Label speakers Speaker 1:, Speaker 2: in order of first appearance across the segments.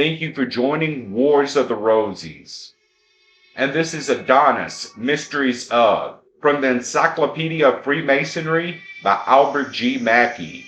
Speaker 1: Thank you for joining Wars of the Rosies. And this is Adonis Mysteries of, from the Encyclopedia of Freemasonry by Albert G. Mackey.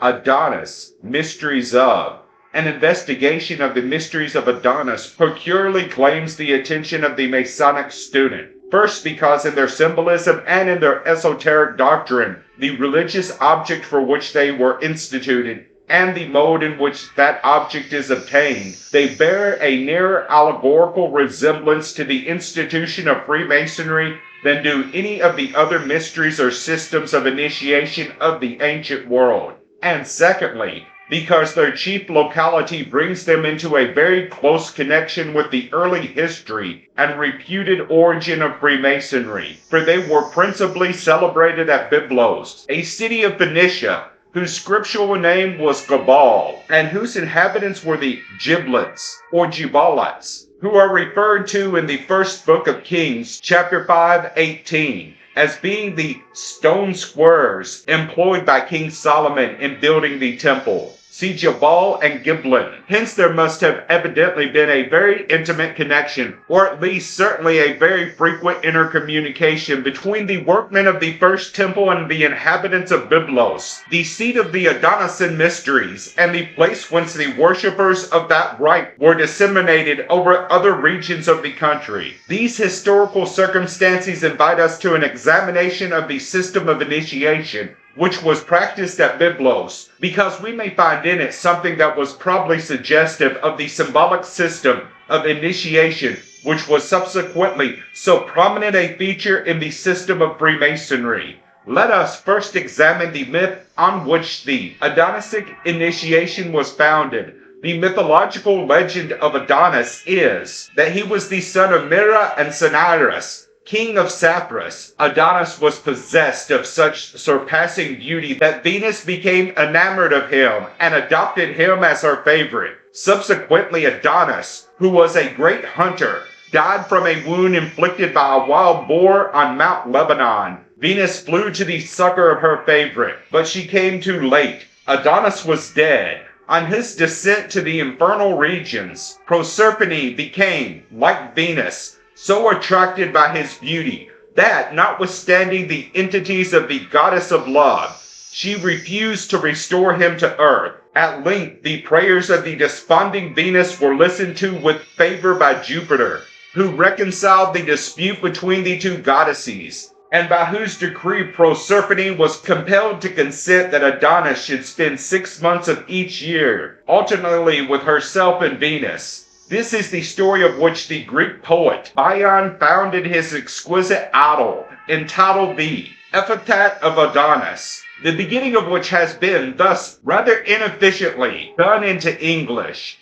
Speaker 1: Adonis Mysteries of, an investigation of the mysteries of Adonis peculiarly claims the attention of the Masonic student. First, because in their symbolism and in their esoteric doctrine, the religious object for which they were instituted and the mode in which that object is obtained, they bear a nearer allegorical resemblance to the Institution of Freemasonry than do any of the other mysteries or systems of initiation of the ancient world. And secondly, because their chief locality brings them into a very close connection with the early history and reputed origin of Freemasonry, for they were principally celebrated at Byblos, a city of Phoenicia, whose scriptural name was Gabal, and whose inhabitants were the Giblets, or Gibalites, who are referred to in the first book of Kings, chapter 5:18, as being the stone squares employed by King Solomon in building the temple. See Jabal and Giblin. Hence there must have evidently been a very intimate connection, or at least certainly a very frequent intercommunication between the workmen of the first temple and the inhabitants of Byblos, the seat of the Adonis Mysteries, and the place whence the worshippers of that rite were disseminated over other regions of the country. These historical circumstances invite us to an examination of the system of initiation which was practiced at Byblos, because we may find in it something that was probably suggestive of the symbolic system of initiation which was subsequently so prominent a feature in the system of Freemasonry. Let us first examine the myth on which the Adonisic initiation was founded. The mythological legend of Adonis is that he was the son of Mira and Cinyras, king of Cyprus. Adonis was possessed of such surpassing beauty that Venus became enamored of him and adopted him as her favorite. Subsequently, Adonis, who was a great hunter, died from a wound inflicted by a wild boar on Mount Lebanon. Venus flew to the succor of her favorite, but she came too late. Adonis was dead. On his descent to the infernal regions, Proserpine became, like Venus, so attracted by his beauty that, notwithstanding the entities of the goddess of love, she refused to restore him to earth. At length, the prayers of the desponding Venus were listened to with favor by Jupiter, who reconciled the dispute between the two goddesses, and by whose decree Proserpine was compelled to consent that Adonis should spend 6 months of each year alternately with herself and Venus. This is the story of which the Greek poet Bion founded his exquisite idyll, entitled the Epithat of Adonis, the beginning of which has been thus rather inefficiently done into English.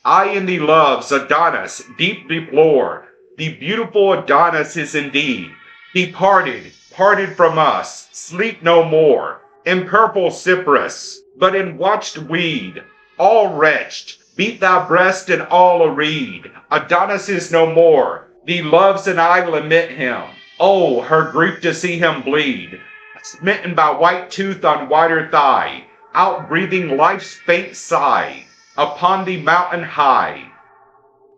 Speaker 1: I in the loves Adonis deep deplore, the beautiful Adonis is indeed departed, parted from us, sleep no more, in purple cypress, but in watched weed, all wretched. Beat thy breast and all a reed. Adonis is no more. Thee loves and I lament him. Oh, her grief to see him bleed. Smitten by white tooth on whiter thigh, out-breathing life's faint sigh, upon the mountain high.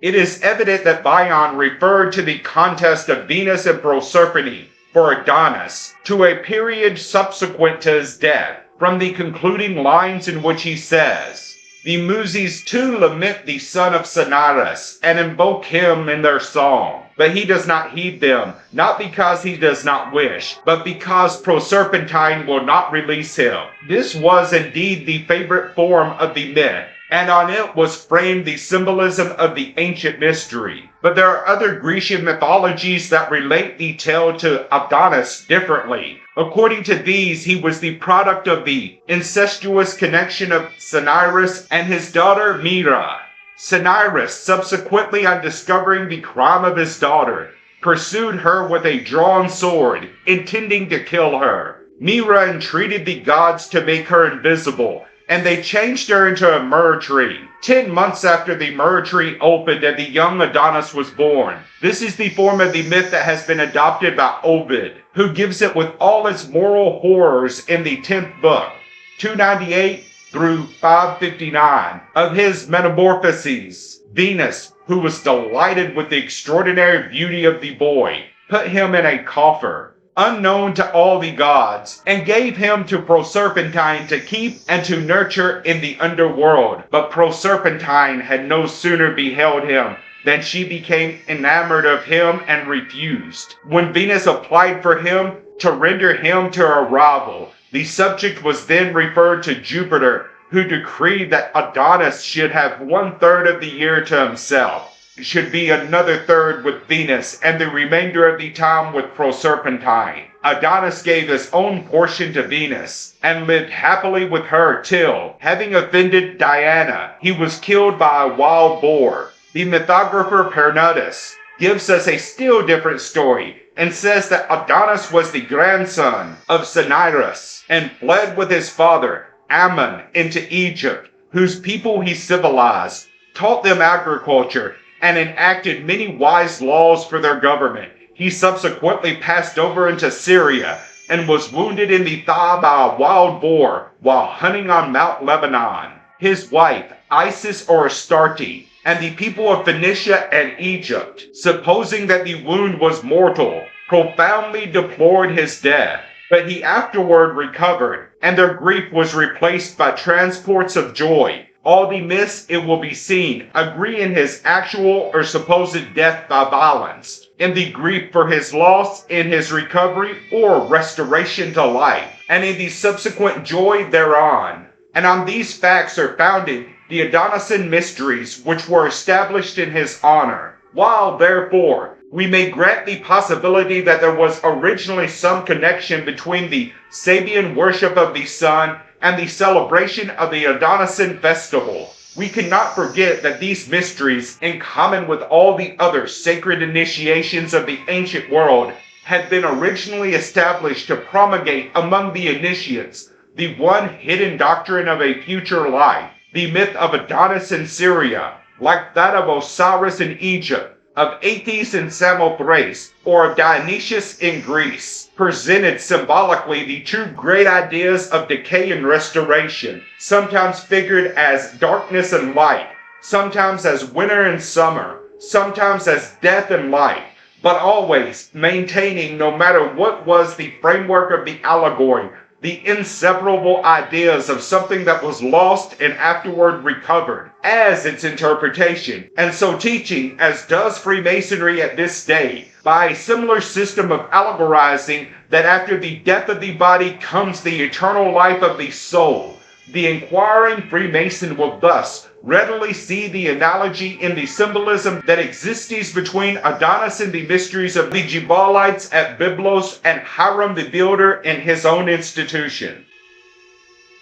Speaker 1: It is evident that Bion referred to the contest of Venus and Proserpine for Adonis to a period subsequent to his death, from the concluding lines in which he says, the Muses too lament the son of Cinyras, and invoke him in their song. But he does not heed them, not because he does not wish, but because Proserpine will not release him. This was indeed the favorite form of the myth, and on it was framed the symbolism of the ancient mystery. But there are other Grecian mythologies that relate the tale to Adonis differently. According to these, he was the product of the incestuous connection of Cinyras and his daughter Mira. Cinyras, subsequently on discovering the crime of his daughter, pursued her with a drawn sword, intending to kill her. Mira entreated the gods to make her invisible, and they changed her into a myrrh tree. 10 months after the myrrh tree opened and the young Adonis was born. This is the form of the myth that has been adopted by Ovid, who gives it with all its moral horrors in the 10th book, 298 through 559 of his Metamorphoses. Venus, who was delighted with the extraordinary beauty of the boy, put him in a coffer, unknown to all the gods, and gave him to Proserpentine to keep and to nurture in the underworld. But Proserpentine had no sooner beheld him than she became enamored of him and refused. When Venus applied for him to render him to her rival, the subject was then referred to Jupiter, who decreed that Adonis should have 1/3 of the year to himself, should be another third with Venus, and the remainder of the time with Proserpentine. Adonis gave his own portion to Venus, and lived happily with her till, having offended Diana, he was killed by a wild boar. The mythographer Pernotus gives us a still different story, and says that Adonis was the grandson of Cinyras, and fled with his father, Ammon, into Egypt, whose people he civilized, taught them agriculture, and enacted many wise laws for their government. He subsequently passed over into Syria, and was wounded in the thigh by a wild boar while hunting on Mount Lebanon. His wife, Isis or Astarte, and the people of Phoenicia and Egypt, supposing that the wound was mortal, profoundly deplored his death. But he afterward recovered, and their grief was replaced by transports of joy. All the myths, it will be seen, agree in his actual or supposed death by violence, in the grief for his loss, in his recovery or restoration to life, and in the subsequent joy thereon. And on these facts are founded the Adonis Mysteries, which were established in his honor. While, therefore, we may grant the possibility that there was originally some connection between the Sabian worship of the sun and the celebration of the Adonisan festival, we cannot forget that these mysteries, in common with all the other sacred initiations of the ancient world, had been originally established to promulgate among the initiates the one hidden doctrine of a future life. The myth of Adonis in Syria, like that of Osiris in Egypt, of Athis in Samothrace, or of Dionysius in Greece, presented symbolically the two great ideas of decay and restoration, sometimes figured as darkness and light, sometimes as winter and summer, sometimes as death and life, but always maintaining, no matter what was the framework of the allegory, the inseparable ideas of something that was lost and afterward recovered as its interpretation, and so teaching, as does Freemasonry at this day, by a similar system of allegorizing that after the death of the body comes the eternal life of the soul. The inquiring Freemason will thus readily see the analogy in the symbolism that exists between Adonis and the mysteries of the Gibalites at Byblos and Hiram the Builder in his own institution.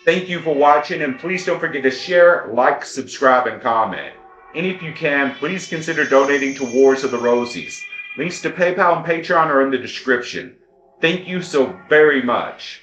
Speaker 1: Thank you for watching, and please don't forget to share, like, subscribe, and comment. And if you can, please consider donating to Wars of the Rosies. Links to PayPal and Patreon are in the description. Thank you so very much.